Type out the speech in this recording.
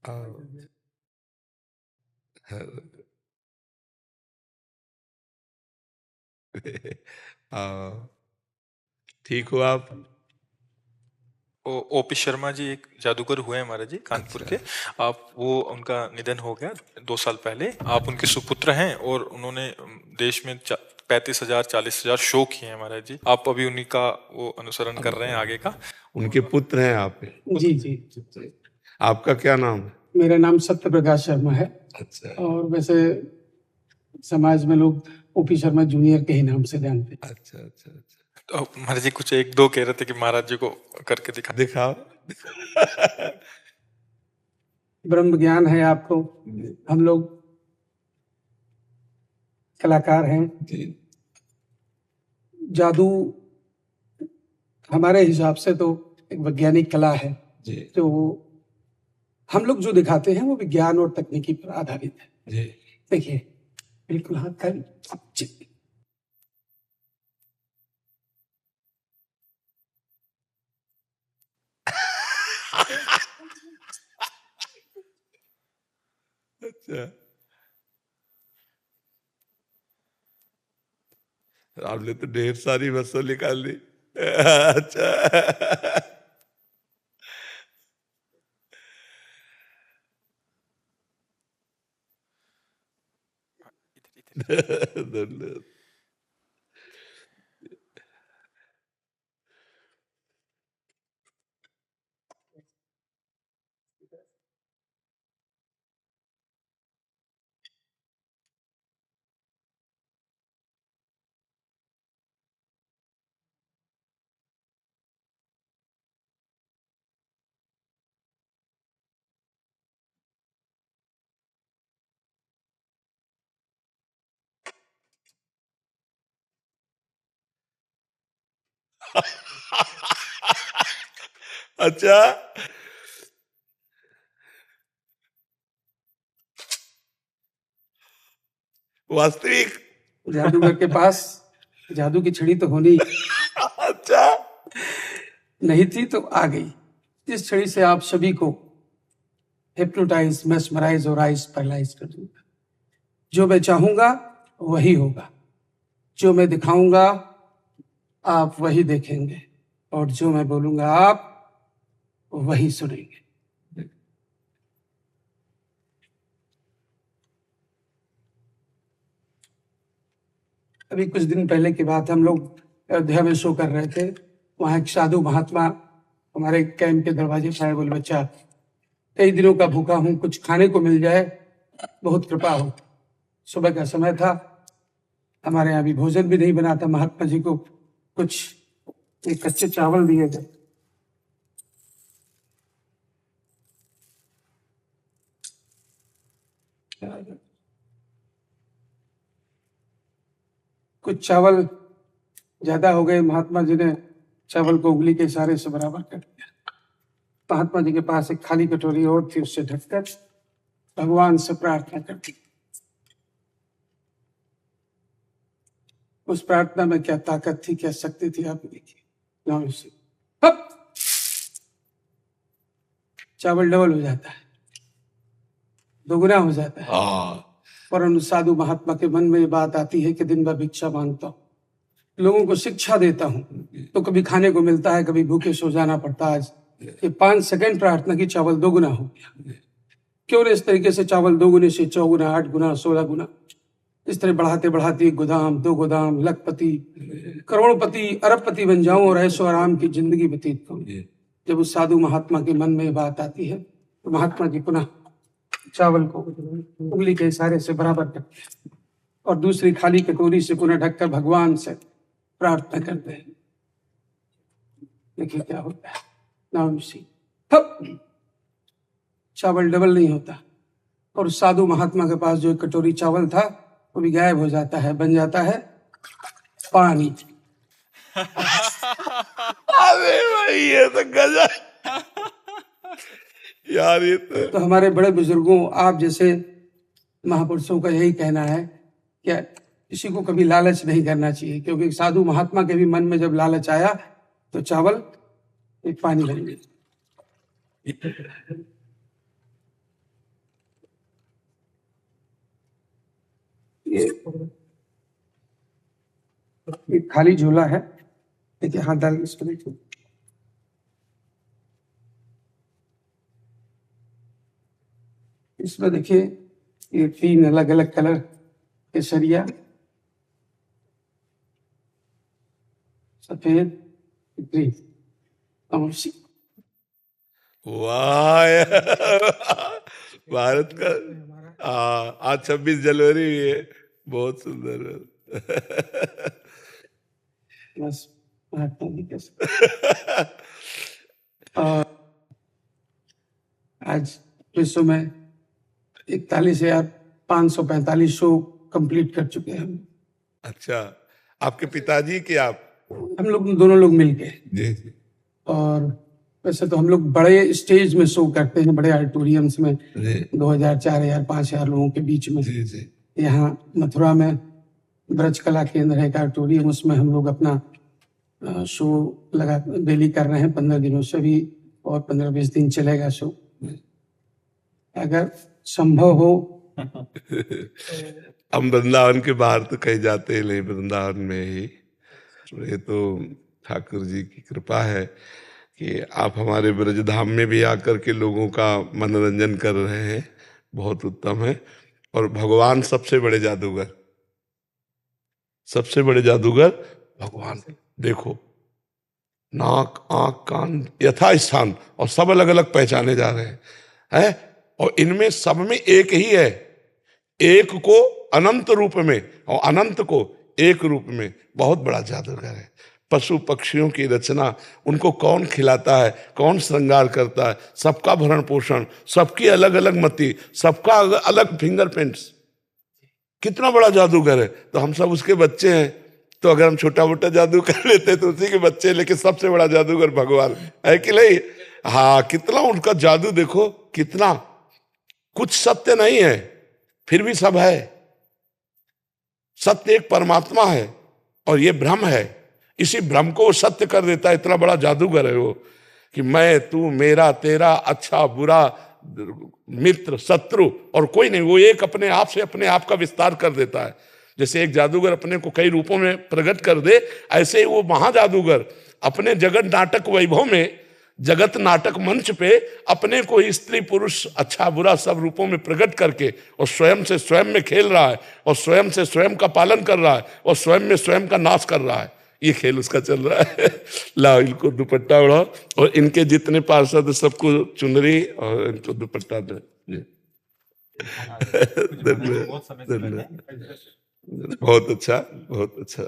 हाँ, हाँ, ठीक हो आप? ओपी शर्मा जी एक जादूगर हुए हैं हमारे जी, कानपुर अच्छा। के। आप वो उनका निधन हो गया 2 साल पहले। आप उनके सुपुत्र हैं और उन्होंने देश में 35,000 40,000 शो किए हैं हमारे जी। आप अभी उन्हीं का वो अनुसरण कर रहे हैं आगे का। उनके पुत्र हैं आप? जी जी। आपका क्या नाम है? मेरा नाम सत्य प्रकाश शर्मा है। अच्छा और वैसे समाज में लोग ओपी शर्मा जूनियर के ही नाम से जानते हैं। अच्छा अच्छा अच्छा। तो महाराज जी कुछ एक दो कह रहे थे कि महाराज जी को करके दिखाओ। ब्रह्म ज्ञान है आपको, हम लोग कलाकार हैं। जादू हमारे हिसाब से तो एक वैज्ञानिक कला है, जो हम लोग जो दिखाते हैं वो विज्ञान और तकनीकी पर आधारित है। देखिए बिल्कुल हाथ का अच्छा, आपने तो ढेर सारी वस्तु निकाल ली। अच्छा। धन्यवाद। अच्छा, वास्तविक जादूगर के पास जादू की छड़ी तो होनी अच्छा, नहीं थी तो आ गई। इस छड़ी से आप सभी को हिप्नोटाइज, मेस्मराइज और आइज पैरालाइज कर दूंगा। जो मैं चाहूंगा वही होगा, जो मैं दिखाऊंगा आप वही देखेंगे, और जो मैं बोलूंगा आप वही सुनेंगे। अभी कुछ दिन पहले की बात, हम लोग अयोध्या में शो कर रहे थे। वहां एक साधु महात्मा हमारे कैंप के दरवाजे पर आए, बोले बच्चा कई दिनों का भूखा हूं, कुछ खाने को मिल जाए, बहुत कृपा हो। सुबह का समय था, हमारे यहाँ भी भोजन भी नहीं बना था। महात्मा जी को कुछ एक कच्चे चावल दिए गए। कुछ चावल ज्यादा हो गए, महात्मा जी ने चावल को उंगली के इशारे से बराबर कर दिया। महात्मा जी के पास एक खाली कटोरी और थी, उससे ढककर भगवान से प्रार्थना कर दी। उस प्रार्थना में क्या ताकत थी, क्या शक्ति थी, आप देखिए। नाम से हप, चावल डबल हो जाता है, दोगुना हो जाता है। पर उन साधु महात्मा के मन में ये बात आती है कि दिन भर भिक्षा मांगता हूँ, लोगों को शिक्षा देता हूँ, तो कभी खाने को मिलता है, कभी भूखे सो जाना पड़ता है। आज ये 5 सेकंड प्रार्थना की चावल दोगुना हो गया। क्यों न इस तरीके से चावल दोगुने से 4 गुना, 8 गुना, 16 गुना, इस तरह बढ़ाते बढ़ाते 1 गोदाम, 2 गोदाम, लखपति, करोड़पति, अरबपति बन जाऊं और ऐशो आराम की जिंदगी व्यतीत करूं। जब उस साधु महात्मा के मन में ये बात आती है तो महात्मा जी पुनः चावल को उंगली के इशारे से बराबर करते हैं और दूसरी खाली कटोरी से पुनः ढककर भगवान से प्रार्थना करते हैं। देखिए क्या होता है। नाम सी चावल डबल नहीं होता, और साधु महात्मा के पास जो एक कटोरी चावल था वो भी गायब हो जाता है, बन जाता है पानी। अरे भाई ये तो गजब यार, ये तो हमारे बड़े बुजुर्गों, आप जैसे महापुरुषों का यही कहना है कि किसी को कभी लालच नहीं करना चाहिए, क्योंकि साधु महात्मा के भी मन में जब लालच आया तो चावल एक पानी बन गई। एक खाली झोला है, देखिए हाथ डाल के इसको देखिए। इसमें देखिए ये 3 अलग अलग कलर केसरिया, सफेद, ग्रीन। वाह यार, भारत का। आज 26 जनवरी भी है, बहुत सुंदर। बस महात्मा जी के और आज विश्व में 41,545 शो कंप्लीट कर चुके हैं हम। अच्छा, आपके पिताजी की आप? हम लोग दोनों लोग मिलके। जी जी। और वैसे तो हम लोग बड़े स्टेज में शो करते हैं, बड़े ऑडिटोरियम्स में, 2000, 4000, 5000 लोगों के बीच में। जी जी। यहाँ मथुरा में ब्रज कला केंद्र है, एक ऑडिटोरियम, उसमें हम लोग अपना शो लगा डेली कर रहे हैं 15 दिनों से भी, और 15-20 दिन चलेगा शो, अगर संभव हो। हम वृंदावन के बाहर तो कहीं जाते ही नहीं, वृंदावन में ही। ये तो ठाकुर जी की कृपा है कि आप हमारे ब्रजधाम में भी आकर के लोगों का मनोरंजन कर रहे हैं, बहुत उत्तम है। और भगवान सबसे बड़े जादूगर, सबसे बड़े जादूगर भगवान। देखो, नाक, आंख, कान यथास्थान, और सब अलग अलग पहचाने जा रहे हैं, और इनमें सब में एक ही है, एक को अनंत रूप में और अनंत को एक रूप में। बहुत बड़ा जादूगर है। पशु पक्षियों की रचना, उनको कौन खिलाता है, कौन श्रृंगार करता है, सबका भरण पोषण, सबकी अलग अलग मति, सबका अलग फिंगरप्रिंट्स। कितना बड़ा जादूगर है। तो हम सब उसके बच्चे हैं, तो अगर हम छोटा मोटा जादू कर लेते तो उसी के बच्चे, लेकिन सबसे बड़ा जादूगर भगवान है कि नहीं? हाँ, कितना उनका जादू देखो, कितना। कुछ सत्य नहीं है, फिर भी सब है। सत्य एक परमात्मा है और ये भ्रम है, इसी भ्रम को वो सत्य कर देता है। इतना बड़ा जादूगर है वो, कि मैं, तू, मेरा, तेरा, अच्छा बुरा, मित्र, शत्रु और कोई नहीं। वो एक अपने आप से अपने आप का विस्तार कर देता है। जैसे एक जादूगर अपने को कई रूपों में प्रकट कर दे, ऐसे ही वो महाजादूगर अपने जगत नाटक वैभव में, जगत नाटक मंच पे अपने को स्त्री पुरुष अच्छा बुरा सब रूपों में प्रकट करके, और स्वयं से स्वयं में खेल रहा है, और स्वयं से स्वयं का पालन कर रहा है, और स्वयं में स्वयं का नाश कर रहा है। ये खेल उसका चल रहा है। लाओ इनको दुपट्टा उड़ाओ, और इनके जितने पार्षद सबको चुनरी और इनको दुपट्टा दे। बहुत अच्छा, बहुत अच्छा।